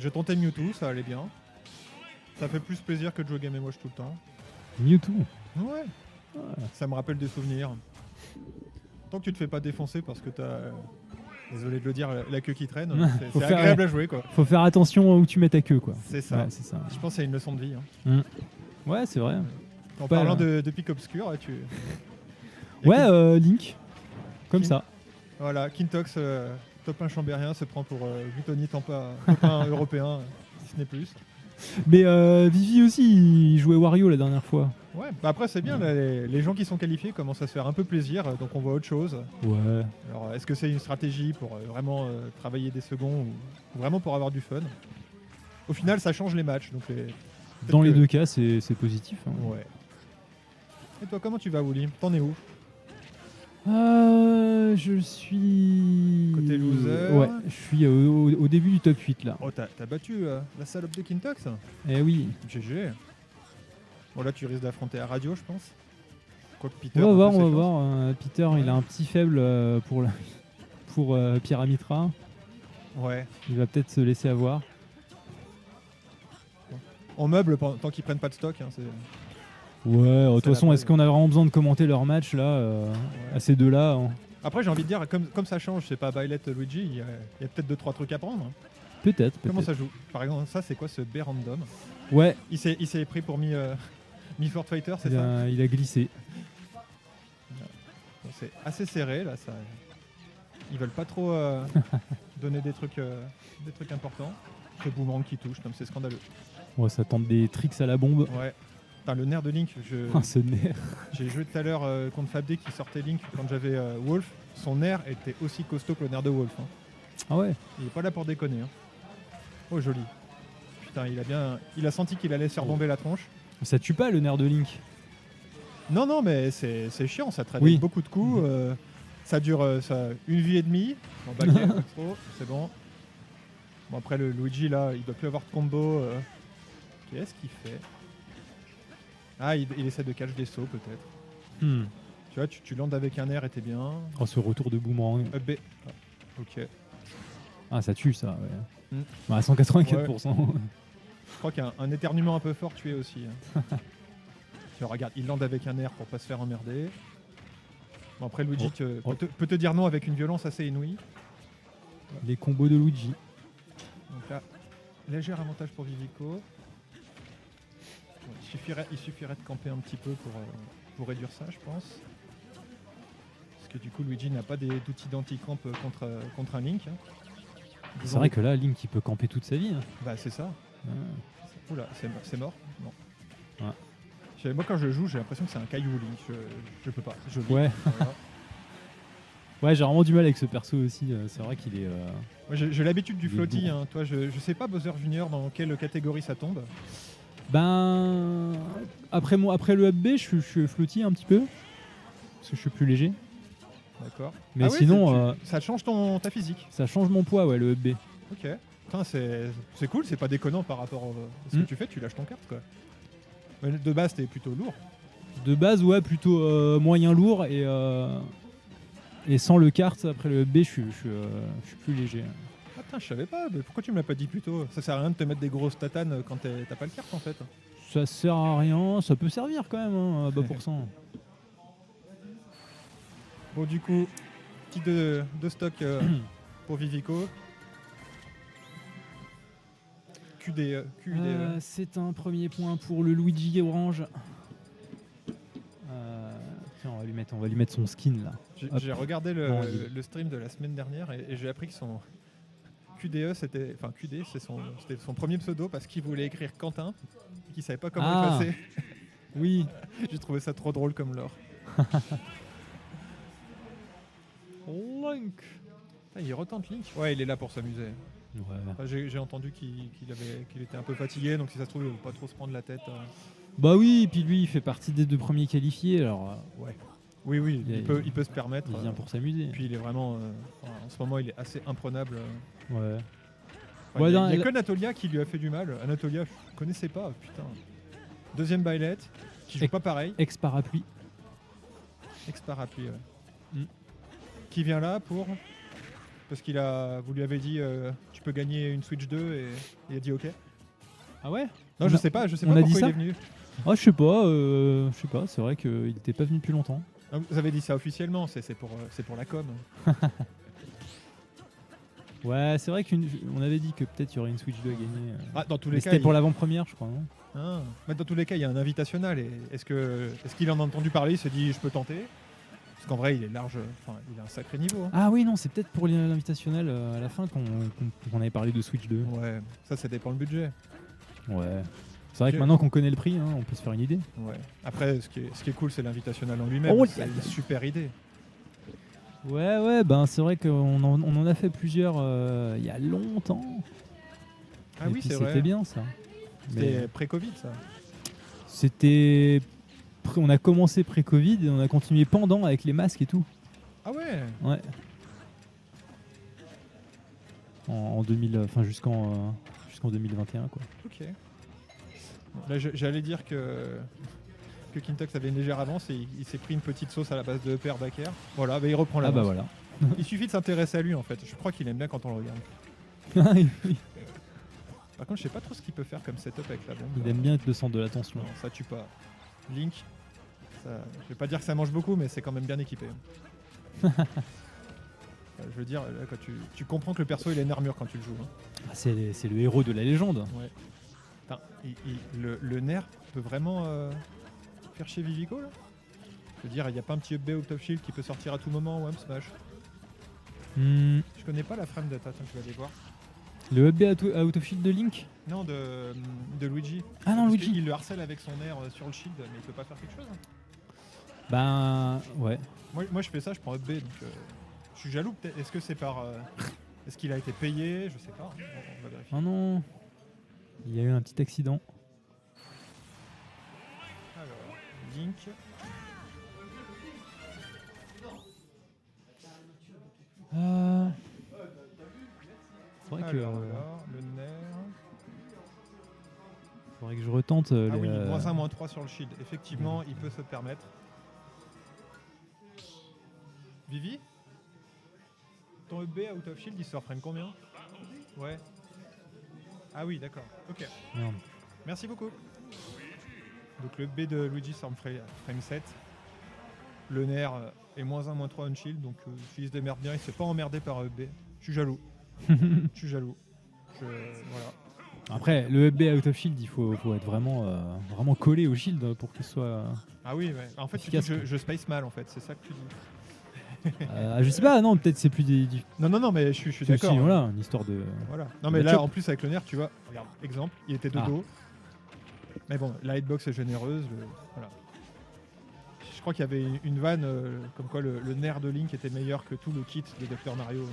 J'ai tenté Mewtwo, ça allait bien. Ça fait plus plaisir que de jouer Game & Watch tout le temps. Mewtwo. Ouais. Ça me rappelle des souvenirs. Tant que tu te fais pas défoncer parce que t'as... Désolé de le dire, la queue qui traîne, c'est agréable à jouer, quoi. Faut faire attention où tu mets ta queue, quoi. C'est ça. Ouais, c'est ça. Je pense que c'est une leçon de vie. Hein. Ouais, c'est vrai. En parlant de pic obscur, tu... Ouais, Link. Comme ça. Voilà, Kintox, top 1 chambérien, se prend pour Gluttony, top 1 européen, si ce n'est plus. Mais Vivi aussi, il jouait Wario la dernière fois. Ouais, bah après c'est bien, là, les gens qui sont qualifiés commencent à se faire un peu plaisir, donc on voit autre chose. Ouais. Alors est-ce que c'est une stratégie pour vraiment travailler des seconds ou vraiment pour avoir du fun? Au final, ça change les matchs. Donc dans les deux cas, c'est positif. Hein. Ouais. Et toi, comment tu vas, Woolly? T'en es où? Je suis... Côté loser. Ouais, je suis au début du top 8 là. Oh, t'as battu la salope de Kintox? Eh oui. GG. Bon, là, tu risques d'affronter à radio, je pense. Quoique Peter. On va voir. Peter, il a un petit faible pour Pyramitra. Ouais. Il va peut-être se laisser avoir. On meuble tant qu'ils prennent pas de stock. Hein, ouais, de toute façon, est-ce qu'on a vraiment besoin de commenter leur match là, à ces deux-là hein. Après, j'ai envie de dire, comme ça change, c'est pas Violet Luigi, il y a peut-être 2-3 trucs à prendre. Peut-être. Comment ça joue? Par exemple, ça, c'est quoi ce B random? Ouais. Il s'est pris pour Mi-Fort Fighter, c'est ça? Il a glissé. C'est assez serré là. Ça... Ils veulent pas trop donner des trucs importants. Ce boomerang qui touche, c'est scandaleux. Ouais, ça tente des tricks à la bombe. Ouais. Putain, le nerf de Link, ce nerf. J'ai joué tout à l'heure contre FabD qui sortait Link quand j'avais Wolf. Son nerf était aussi costaud que le nerf de Wolf. Hein. Ah ouais? Il est pas là pour déconner. Hein. Oh joli. Putain, il a senti qu'il allait se faire bomber la tronche. Ça tue pas le nerf de Link? Non, mais c'est chiant, ça traîne avec beaucoup de coups. Ça dure une vie et demie. Bon, back air, trop, c'est bon. Bon, après le Luigi là, il doit plus avoir de combo. Qu'est-ce qu'il fait? Ah, il essaie de catch des sauts peut-être. Tu vois, tu landes avec un air et t'es bien. Oh, ce retour de boomerang. B. Ah, ok. Ah, ça tue ça, ouais. Bah, à 184%. Ouais. Je crois qu'un éternuement un peu fort tué aussi. Hein. Tu regarde, il lande avec un air pour pas se faire emmerder. Bon, après, Luigi peut te dire non avec une violence assez inouïe. Les combos de Luigi. Donc là, léger avantage pour Vivico. Il suffirait de camper un petit peu pour réduire ça, je pense. Parce que du coup, Luigi n'a pas d'outils d'anti-camp contre un Link. Hein. C'est vrai que là, Link, il peut camper toute sa vie. Hein. Bah, c'est ça. Oula, c'est mort? Non. Ouais. Moi, quand je joue, j'ai l'impression que c'est un caillou, Link. Je peux pas. Ouais. Voilà. Ouais, j'ai vraiment du mal avec ce perso aussi. C'est vrai qu'il est... Moi, j'ai l'habitude du floaty. Hein. Toi, je sais pas, Bowser Junior, dans quelle catégorie ça tombe? Ben... Après le up B, je suis floaty un petit peu. Parce que je suis plus léger. D'accord. Mais sinon... ça change ta physique. Ça change mon poids, ouais, le up B. Ok. Putain, c'est cool, c'est pas déconnant par rapport à ce que tu fais, tu lâches ton kart, quoi. Mais de base, t'es plutôt lourd. De base, ouais, plutôt moyen lourd et sans le kart, après le B, je suis plus léger. Ah putain, je savais pas, mais pourquoi tu me l'as pas dit plus tôt? Ça sert à rien de te mettre des grosses tatanes quand t'as pas le kart en fait. Ça sert à rien, ça peut servir quand même, hein, à bas pourcent. Bon, du coup, petit de stock pour Vivico. QD. C'est un premier point pour le Luigi Orange. Tiens, on va lui mettre son skin là. J'ai regardé le stream de la semaine dernière et j'ai appris que son QDE, c'était son premier pseudo parce qu'il voulait écrire Quentin et qu'il savait pas comment effacer. Oui. J'ai trouvé ça trop drôle comme lore. Link. Il retente Link. Ouais, il est là pour s'amuser. Ouais. Enfin, j'ai entendu qu'il était un peu fatigué, donc si ça se trouve, il ne veut pas trop se prendre la tête. Bah oui, et puis lui, il fait partie des 2 premiers qualifiés, alors... ouais. Oui, il peut se permettre. Il vient pour s'amuser. Puis il est vraiment... en ce moment, il est assez imprenable. Ouais. Il n'y a que Anatolia qui lui a fait du mal. Anatolia, je ne connaissais pas, putain. Deuxième Byleth, qui joue pas pareil. Ex-parapluie. Ex-parapluie, ouais. Qui vient là pour parce vous lui avez dit tu peux gagner une Switch 2 et il a dit ok. Ah ouais? Non, je sais pas on a pourquoi dit il ça est venu. Ah, je sais pas, c'est vrai qu'il était pas venu depuis longtemps. Non, vous avez dit ça officiellement, c'est pour la com. Ouais, c'est vrai qu'on avait dit que peut-être il y aurait une Switch 2 à gagner. Ah, dans tous Mais les cas, c'était pour l'avant-première, je crois, non? Mais dans tous les cas, il y a un invitationnel. Et est-ce qu'il en a entendu parler? Il s'est dit je peux tenter? Parce qu'en vrai, il est large, il a un sacré niveau. Hein. Ah oui, non, c'est peut-être pour l'invitationnel à la fin qu'on avait parlé de Switch 2. Ouais, ça dépend le budget. Ouais. C'est vrai que maintenant qu'on connaît le prix, on peut se faire une idée. Ouais. Après, ce qui est cool, c'est l'invitationnel en lui-même. Oh, c'est une super idée. Ouais, ben c'est vrai qu'on en a fait plusieurs il y a longtemps. Ah oui, c'est vrai. C'était bien ça. C'était pré-Covid, ça. C'était. On a commencé pré-Covid et on a continué pendant avec les masques et tout. Ah ouais. Ouais. En 2000, enfin jusqu'en 2021 quoi. Ok. Là, j'allais dire que Kintox avait une légère avance et il s'est pris une petite sauce à la base de EP Baker. Voilà, il reprend la. Ah bah voilà. Il suffit de s'intéresser à lui en fait. Je crois qu'il aime bien quand on le regarde. Par contre, je sais pas trop ce qu'il peut faire comme setup avec la bombe. Il aime bien être le centre de l'attention. Non, ça tue pas. Link, je vais pas dire que ça mange beaucoup, mais c'est quand même bien équipé. Je veux dire, là, quand tu comprends que le perso il a une armure quand tu le joues. Hein. Ah, c'est le héros de la légende. Ouais. Putain, le nerf peut vraiment faire chier Vivico là. Je veux dire, il n'y a pas un petit upb out of shield qui peut sortir à tout moment ou un smash. Je connais pas la frame data, attends, je vais aller voir. Le upb out of shield de Link? Non, de Luigi. Ah non, Parce Luigi. il le harcèle avec son air sur le shield, mais il peut pas faire quelque chose. Hein. Ben ouais. Moi je fais ça, je prends upb, donc je suis jaloux peut-être. Est-ce que c'est par... est-ce qu'il a été payé? Je sais pas. On va vérifier. Oh non. Il y a eu un petit accident. Alors, Link. Faudrait que, alors, le nerf. faudrait que je retente. Ah oui, -1, -3 sur le shield. Effectivement, il peut se permettre. Vivi, ton EB out of shield, il sort frame combien? Ouais. Ah oui, d'accord. Ok. Merde. Merci beaucoup. Donc le B de Luigi sort frame 7. Le nerf est -1, -3 on shield, donc il se démerde bien. Il s'est pas emmerdé par EB. Je suis jaloux. Je suis jaloux. Voilà. Après, le UB out of shield, il faut être vraiment collé au shield pour qu'il soit. Ah oui, ouais. En fait, efficace, tu dis je space mal, en fait. C'est ça que tu dis. Je sais pas, non, peut-être c'est plus Non, mais je suis d'accord. Aussi, voilà, une histoire de. Voilà. Non, mais là, en plus, avec le nerf, tu vois, regarde, exemple, il était de dos. Mais bon, la hitbox est généreuse. Voilà. Je crois qu'il y avait une vanne comme quoi le nerf de Link était meilleur que tout le kit de Dr Mario.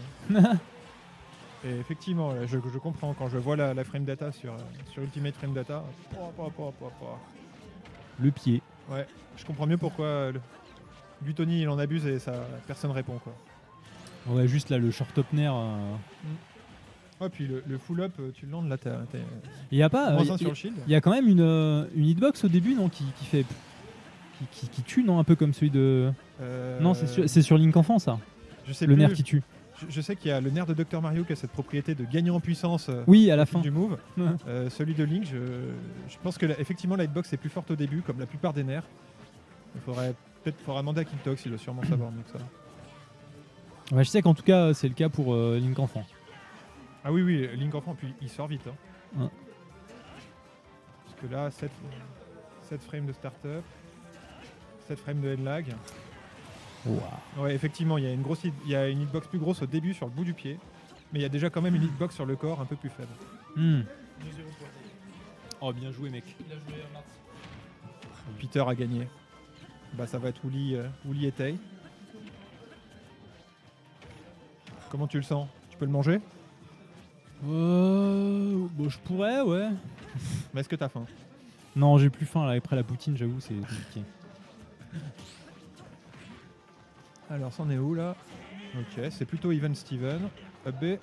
Et effectivement, là, je comprends quand je vois la frame data sur Ultimate Frame Data. Le pied. Ouais, je comprends mieux pourquoi Gutoni il en abuse et ça personne répond quoi. Ouais, juste là le short top nerf. Ouais, puis le full up, tu le landes là, Il y a pas. sur le shield. Il y a quand même une hitbox au début, non, qui fait. Qui tue, non, un peu comme celui de. Non, c'est sur Link Enfant ça. Je sais le plus. nerf qui tue. Je sais qu'il y a le nerf de Dr Mario qui a cette propriété de gagner en puissance oui, à la fin du move. Celui de Link, je pense que effectivement la hitbox est plus forte au début, comme la plupart des nerfs. Il faudrait demander à Kintox, il doit sûrement savoir mieux que ça. Ouais, je sais qu'en tout cas c'est le cas pour Link Enfant. Ah oui, Link Enfant, puis il sort vite. Hein. Ouais. Parce que là, 7 frames de startup, 7 frames de headlag. Wow. Ouais, effectivement, il y a une hitbox plus grosse au début sur le bout du pied, mais il y a déjà quand même une hitbox sur le corps un peu plus faible. Oh, bien joué, mec. Peter a gagné. Bah, ça va être Wooly et Tay. Comment tu le sens? Tu peux le manger? Bon, je pourrais, ouais. Mais est-ce que t'as faim? Non, j'ai plus faim là. Après la poutine, j'avoue, c'est compliqué. Alors, c'en est où là? Ok, c'est plutôt Even Steven. B.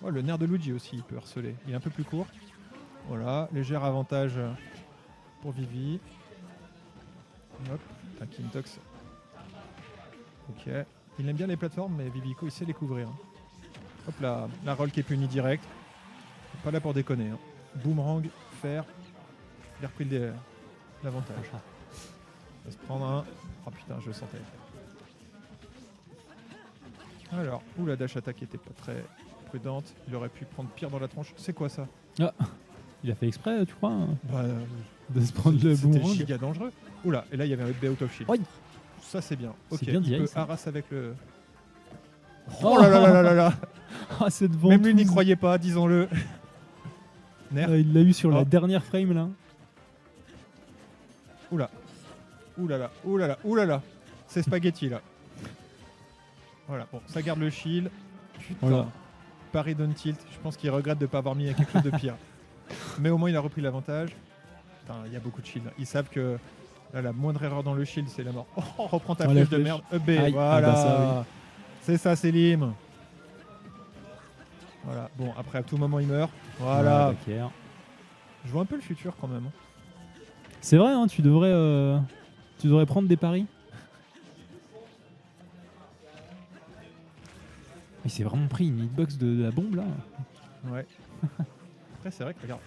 Oh, le nerf de Luigi aussi, il peut harceler. Il est un peu plus court. Voilà, léger avantage pour Vivi. Hop, un Kintox. Ok. Il aime bien les plateformes, mais Vivico, il sait les couvrir. Hein. Hop là, la roll qui est punie direct. Pas là pour déconner. Hein. Boomerang, fer. Il a repris l'avantage. Il va se prendre un. Oh putain, je le sentais. Alors, la dash attack était pas très prudente. Il aurait pu prendre pire dans la tronche. C'est quoi ça? Ah, il a fait exprès, tu crois, bah, de se prendre le C'était boomerang. giga dangereux. Oula, et là il y avait un up B out of shield. Oui. Ça c'est bien. Ok, bien il direct, peut ça. harass avec le... Oh Oh là là là là là. Ah, cette Même lui n'y ventouse. croyait pas, disons-le. Nerf. Il l'a eu sur Oh. la dernière frame là. Oula. Oulala, oulala, oulala. C'est spaghetti là. Voilà, bon, ça garde le shield. Putain. Voilà. Paris down tilt. Je pense qu'il regrette de ne pas avoir mis quelque chose de pire. Mais au moins il a repris l'avantage. Putain, il y a beaucoup de shield. Ils savent que là, la moindre erreur dans le shield, c'est la mort. Oh, reprends ta Oh, la flèche de flèche. merde. Up B, Aïe. voilà. Ah bah ça, oui. C'est ça, Selim. Voilà, bon, après à tout moment il meurt. Voilà. Ouais, d'accord. Je vois un peu le futur quand même. C'est vrai, hein, tu devrais prendre des paris. Il s'est vraiment pris une hitbox de la bombe là. Ouais. Après, c'est vrai que regarde.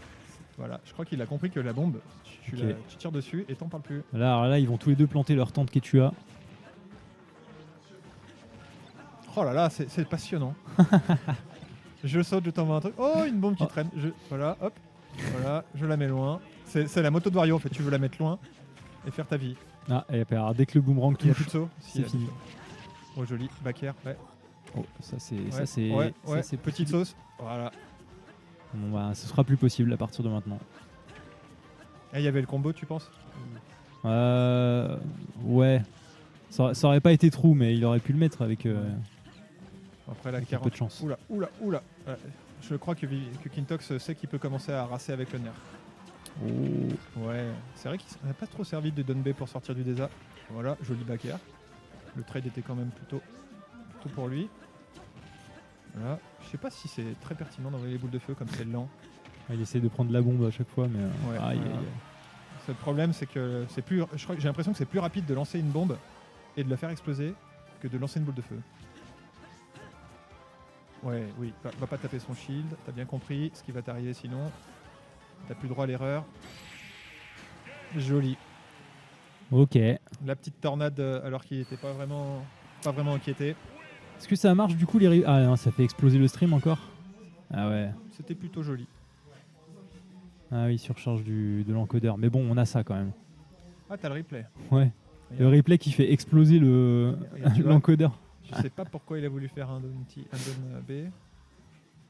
Voilà, je crois qu'il a compris que la bombe, tu Ok. tu tires dessus et t'en parles plus. Alors là, ils vont tous les deux planter leur tente Quechua. Oh là là, c'est passionnant. Je saute, je t'envoie un truc. Oh, une bombe qui Oh. traîne. Voilà, hop. Voilà, je la mets loin. C'est la moto de Wario en fait. Tu veux la mettre loin et faire ta vie. Ah, et après, alors, dès que le boomerang Il n'y a plus touche, de saut. Si, c'est il y a fini. du saut. Oh, joli. Back air. Ouais. Oh, ça c'est, Ouais, ça c'est, ouais, ça, ouais. c'est Petite possible. sauce. Voilà. Bon, bah, ce sera plus possible à partir de maintenant. Et il y avait le combo, tu penses? Ouais. Ça aurait pas été trou, mais il aurait pu le mettre avec Après la un peu 40. de chance. Oula, oula, oula. Ouais. Je crois que Kintox sait qu'il peut commencer à raser avec le nerf. Oh. Ouais, c'est vrai qu'il n'a pas trop servi de down B pour sortir du désert. Voilà, joli back air. Le trade était quand même plutôt pour lui. Voilà. Je sais pas si c'est très pertinent d'envoyer les boules de feu comme c'est lent. Il essaie de prendre la bombe à chaque fois, mais Ouais, aïe, voilà. aïe, aïe. Le problème, c'est que c'est plus. Je crois que j'ai l'impression que c'est plus rapide de lancer une bombe et de la faire exploser que de lancer une boule de feu. Ouais, oui, va pas taper son shield. T'as bien compris ce qui va t'arriver sinon. T'as plus droit à l'erreur. Joli. Ok. La petite tornade alors qu'il était pas vraiment inquiété. Est-ce que ça marche du coup Ah non, ça fait exploser le stream encore. Ah ouais. C'était plutôt joli. Ah oui, surcharge de l'encodeur. Mais bon, on a ça quand même. Ah, t'as le replay. Ouais. Le replay qui fait exploser Regarde, tu vois, l'encodeur. Je sais pas pourquoi il a voulu faire un down B.